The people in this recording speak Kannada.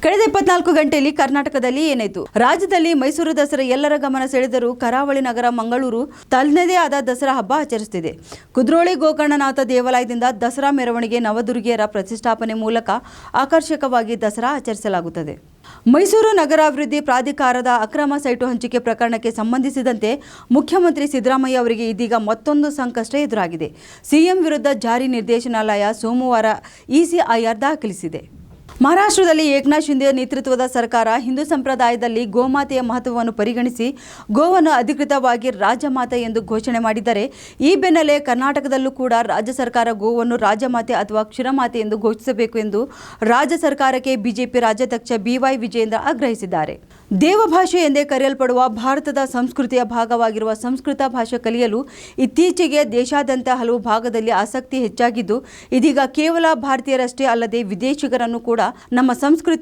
ಕಳೆದ 24 ಗಂಟೆಯಲ್ಲಿ ಕರ್ನಾಟಕದಲ್ಲಿ ಏನಾಯಿತು? ರಾಜ್ಯದಲ್ಲಿ ಮೈಸೂರು ದಸರಾ ಎಲ್ಲರ ಗಮನ ಸೆಳೆದರೂ ಕರಾವಳಿ ನಗರ ಮಂಗಳೂರು ತನ್ನದೇ ಆದ ದಸರಾ ಹಬ್ಬ ಆಚರಿಸುತ್ತಿದೆ. ಕುದ್ರೋಳಿ ಗೋಕರ್ಣನಾಥ ದೇವಾಲಯದಿಂದ ದಸರಾ ಮೆರವಣಿಗೆ ನವದುರ್ಗಿಯರ ಪ್ರತಿಷ್ಠಾಪನೆ ಮೂಲಕ ಆಕರ್ಷಕವಾಗಿ ದಸರಾ ಆಚರಿಸಲಾಗುತ್ತದೆ. ಮೈಸೂರು ನಗರಾಭಿವೃದ್ಧಿ ಪ್ರಾಧಿಕಾರದ ಅಕ್ರಮ ಸೈಟು ಹಂಚಿಕೆ ಪ್ರಕರಣಕ್ಕೆ ಸಂಬಂಧಿಸಿದಂತೆ ಮುಖ್ಯಮಂತ್ರಿ ಸಿದ್ದರಾಮಯ್ಯ ಅವರಿಗೆ ಇದೀಗ ಮತ್ತೊಂದು ಸಂಕಷ್ಟ ಎದುರಾಗಿದೆ. ಸಿಎಂ ವಿರುದ್ಧ ಜಾರಿ ನಿರ್ದೇಶನಾಲಯ ಸೋಮವಾರ ಇಸಿಐಆರ್ ದಾಖಲಿಸಿದೆ. ಮಹಾರಾಷ್ಟ್ರದಲ್ಲಿ ಏಕನಾಥ್ ಶಿಂದೆ ನೇತೃತ್ವದ ಸರ್ಕಾರ ಹಿಂದೂ ಸಂಪ್ರದಾಯದಲ್ಲಿ ಗೋಮಾತೆಯ ಮಹತ್ವವನ್ನು ಪರಿಗಣಿಸಿ ಗೋವನ್ನು ಅಧಿಕೃತವಾಗಿ ರಾಜಮಾತೆ ಎಂದು ಘೋಷಣೆ ಮಾಡಿದರೆ, ಈ ಬೆನ್ನಲ್ಲೇ ಕರ್ನಾಟಕದಲ್ಲೂ ಕೂಡ ರಾಜ್ಯ ಸರ್ಕಾರ ಗೋವನ್ನು ರಾಜಮಾತೆ ಅಥವಾ ಕ್ಷೀರಮಾತೆ ಎಂದು ಘೋಷಿಸಬೇಕು ಎಂದು ರಾಜ್ಯ ಸರ್ಕಾರಕ್ಕೆ ಬಿಜೆಪಿ ರಾಜ್ಯಾಧ್ಯಕ್ಷ ಬಿವೈ ವಿಜಯೇಂದ್ರ ಆಗ್ರಹಿಸಿದ್ದಾರೆ. ದೇವಭಾಷೆ ಎಂದೇ ಕರೆಯಲ್ಪಡುವ ಭಾರತದ ಸಂಸ್ಕೃತಿಯ ಭಾಗವಾಗಿರುವ ಸಂಸ್ಕೃತ ಭಾಷೆ ಕಲಿಯಲು ಇತ್ತೀಚೆಗೆ ದೇಶಾದ್ಯಂತ ಹಲವು ಭಾಗದಲ್ಲಿ ಆಸಕ್ತಿ ಹೆಚ್ಚಾಗಿದ್ದು, ಇದೀಗ ಕೇವಲ ಭಾರತೀಯರಷ್ಟೇ ಅಲ್ಲದೆ ವಿದೇಶಿಗರನ್ನು ಕೂಡ ನಮ್ಮ ಸಂಸ್ಕೃತಿ